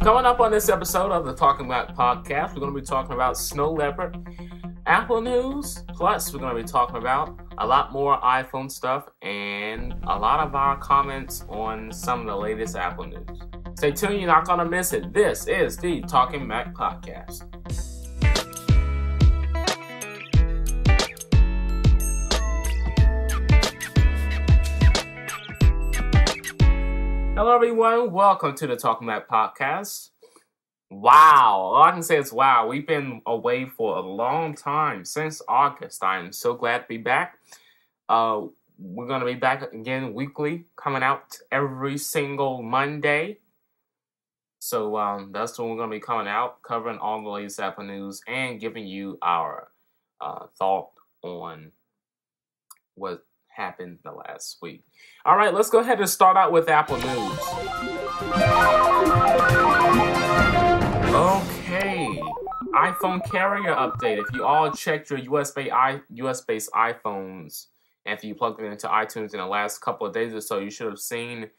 Coming up on this episode of the Talking About podcast, we're going to be talking about Snow Leopard, Apple news, plus we're going to be talking about a lot more iPhone stuff and a lot of our comments on some of the latest Apple news. Stay tuned, you're not going to miss it. This is the Talking Mac podcast. Hello everyone, welcome to the Talking Mac podcast. Wow, all I can say is wow. We've been away for a long time, since August. I'm so glad to be back. We're going to be back again weekly, coming out every single Monday. So that's when we're going to be coming out, covering all the latest Apple news and giving you our thought on what happened the last week. All right, let's go ahead and start out with Apple news. Okay, iPhone carrier update. If you all checked your US-based iPhones, and if you plugged it into iTunes in the last couple of days or so, you should have seen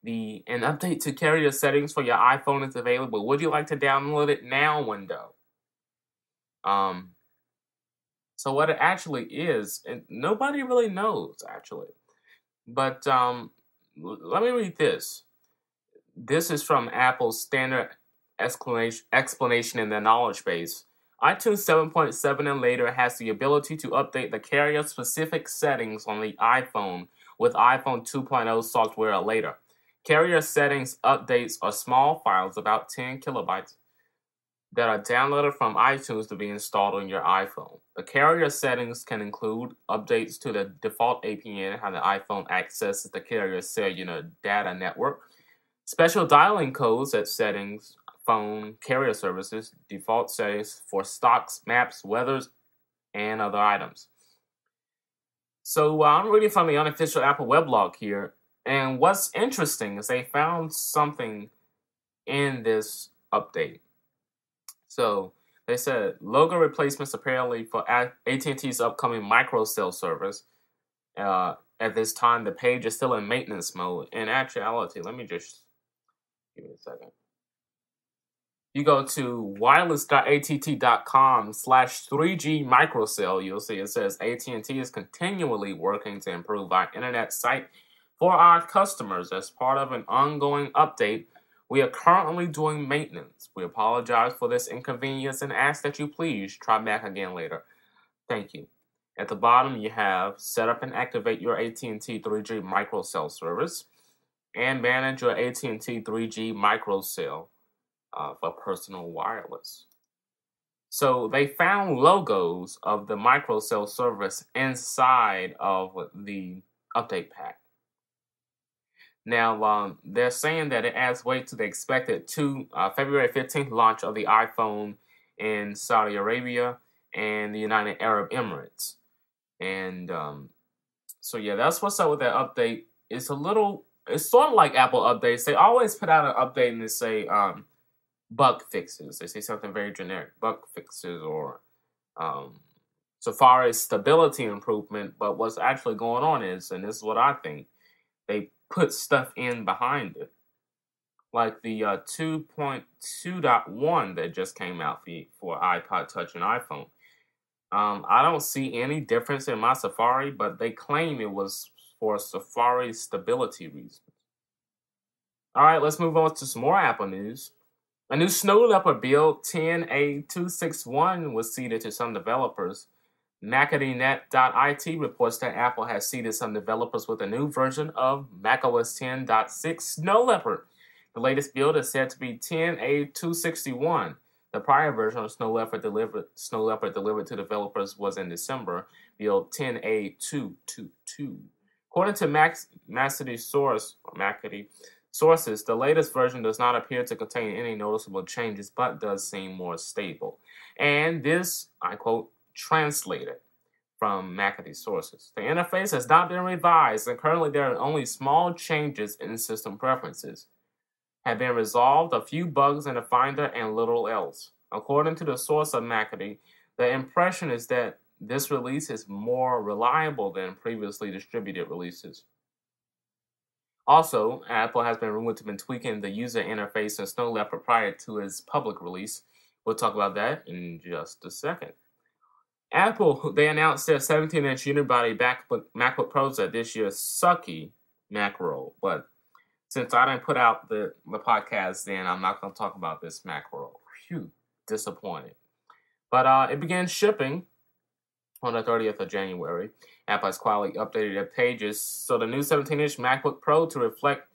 an update to carrier settings for your iPhone is available. Would you like to download it now window? So what it actually is, and nobody really knows actually. But let me read this. This is from Apple's standard explanation in the knowledge base. iTunes 7.7 and later has the ability to update the carrier-specific settings on the iPhone with iPhone 2.0 software later. Carrier settings updates are small files, about 10 kilobytes, that are downloaded from iTunes to be installed on your iPhone. The carrier settings can include updates to the default APN, how the iPhone accesses the carrier cellular data network, special dialing codes at settings, phone, carrier services, default settings for stocks, maps, weathers, and other items. So I'm reading from the unofficial Apple weblog here, and what's interesting is they found something in this update. So they said logo replacements apparently for AT&T's upcoming microcell service. At this time, the page is still in maintenance mode. In actuality, let me just give me a second. You go to wireless.att.com/3G microcell, you'll see it says AT&T is continually working to improve our internet site for our customers. As part of an ongoing update, we are currently doing maintenance. We apologize for this inconvenience and ask that you please try back again later. Thank you. At the bottom, you have set up and activate your AT&T 3G microcell service and manage your AT&T 3G microcell for personal wireless. So they found logos of the microcell service inside of the update pack. Now, they're saying that it adds weight to the expected February 15th launch of the iPhone in Saudi Arabia and the United Arab Emirates. And so, yeah, that's what's up with that update. It's sort of like Apple updates. They always put out an update and they say bug fixes. They say something very generic, bug fixes or Safari stability improvement. But what's actually going on is, and this is what I think, they put stuff in behind it, like the 2.2.1 that just came out for iPod Touch and iPhone. I don't see any difference in my Safari, but they claim it was for Safari stability reasons. All right, let's move on to some more Apple news. A new Snow Leopard build 10A261 was seeded to some developers. MacityNet.it reports that Apple has seeded some developers with a new version of macOS 10.6 Snow Leopard. The latest build is said to be 10A261. The prior version of Snow Leopard delivered to developers was in December, build 10A222. According to Macity sources, the latest version does not appear to contain any noticeable changes, but does seem more stable. And this, I quote, translated from Macity sources. The interface has not been revised, and currently there are only small changes in system preferences. Have been resolved, a few bugs in the Finder, and little else. According to the source of Macity, the impression is that this release is more reliable than previously distributed releases. Also, Apple has been rumored to have been tweaking the user interface in Snow Leopard prior to its public release. We'll talk about that in just a second. Apple, they announced their 17-inch unibody MacBook Pros at this year's Sucky Macro. But since I didn't put out the podcast then, I'm not going to talk about this Macro. Phew, disappointed. But it began shipping on the 30th of January. Apple has quietly updated their pages. So the new 17-inch MacBook Pro to reflect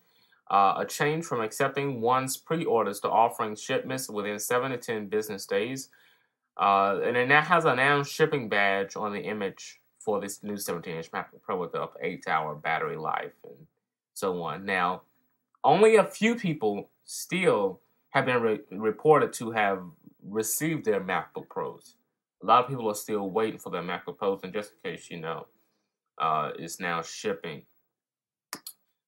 a change from accepting one's pre-orders to offering shipments within 7 to 10 business days. And it now has a now shipping badge on the image for this new 17-inch MacBook Pro with the 8-hour battery life and so on. Now, only a few people still have been reported to have received their MacBook Pros. A lot of people are still waiting for their MacBook Pros, and just in case you know, it's now shipping.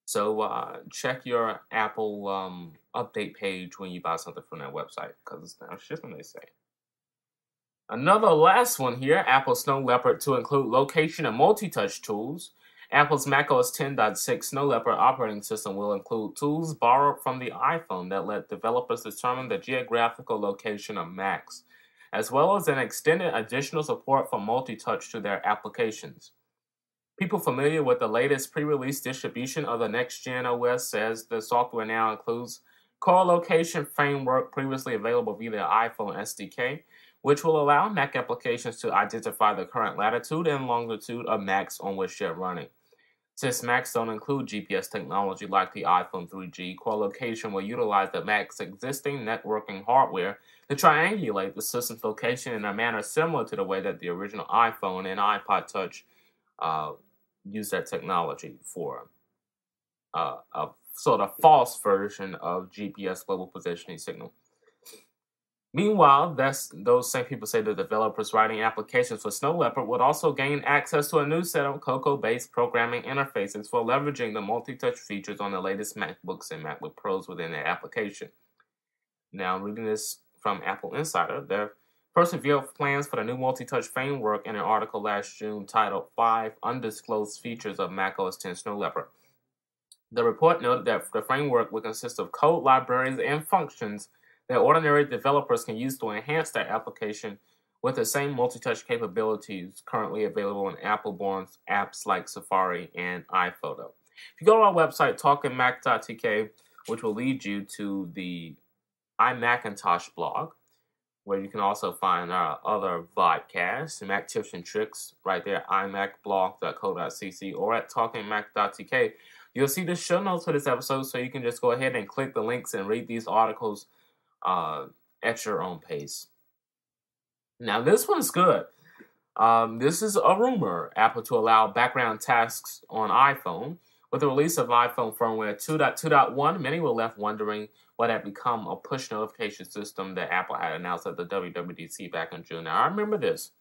So check your Apple update page when you buy something from that website, because it's now shipping, they say. Another last one here, Apple Snow Leopard to include location and multi-touch tools. Apple's macOS 10.6 Snow Leopard operating system will include tools borrowed from the iPhone that let developers determine the geographical location of Macs, as well as an extended additional support for multi-touch to their applications. People familiar with the latest pre-release distribution of the next-gen OS says the software now includes co-location framework previously available via the iPhone SDK, which will allow Mac applications to identify the current latitude and longitude of Macs on which they're running. Since Macs don't include GPS technology like the iPhone 3G, co-location will utilize the Mac's existing networking hardware to triangulate the system's location in a manner similar to the way that the original iPhone and iPod Touch use that technology for a sort of false version of GPS global positioning signal. Meanwhile, those same people say the developers writing applications for Snow Leopard would also gain access to a new set of Cocoa-based programming interfaces for leveraging the multi-touch features on the latest MacBooks and MacBook Pros within their application. Now, reading this from Apple Insider, their first revealed plans for the new multi-touch framework in an article last June titled 5 Undisclosed Features of macOS 10 Snow Leopard. The report noted that the framework would consist of code libraries and functions that ordinary developers can use to enhance their application with the same multi-touch capabilities currently available in Apple-born apps like Safari and iPhoto. If you go to our website, talkingmac.tk, which will lead you to the iMacintosh blog, where you can also find our other podcasts, Mac Tips and Tricks, right there, imacblog.co.cc, or at talkingmac.tk. You'll see the show notes for this episode, so you can just go ahead and click the links and read these articles at your own pace. Now, this one's good. This is a rumor, Apple to allow background tasks on iPhone. With the release of iPhone firmware 2.2.1, many were left wondering what had become a push notification system that Apple had announced at the WWDC back in June. Now, I remember this,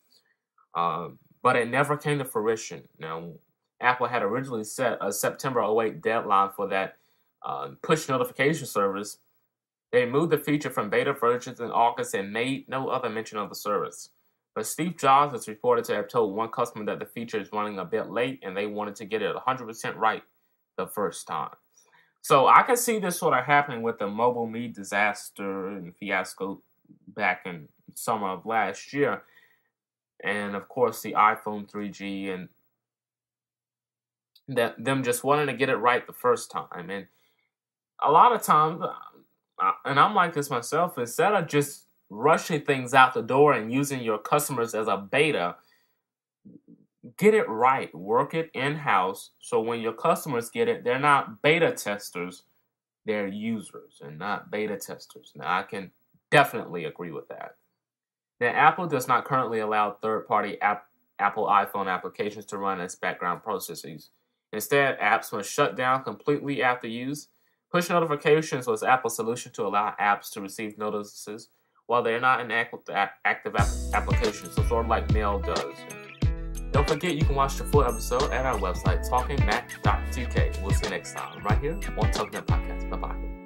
but it never came to fruition. Now, Apple had originally set a September 08 deadline for that push notification service. They moved the feature from beta versions in August and made no other mention of the service. But Steve Jobs is reported to have told one customer that the feature is running a bit late and they wanted to get it 100% right the first time. So I can see this sort of happening with the Mobile Me disaster and fiasco back in summer of last year. And of course the iPhone 3G and them just wanting to get it right the first time. And a lot of times, and I'm like this myself, instead of just rushing things out the door and using your customers as a beta, get it right. Work it in-house so when your customers get it, they're not beta testers, they're users and not beta testers. Now, I can definitely agree with that. Now, Apple does not currently allow third-party Apple iPhone applications to run as background processes. Instead, apps must shut down completely after use. Push notifications was Apple's solution to allow apps to receive notices while they're not in active application, so sort of like Mail does. Don't forget you can watch the full episode at our website, talkingmac.tk. We'll see you next time, right here on Talking Mac Podcast. Bye-bye.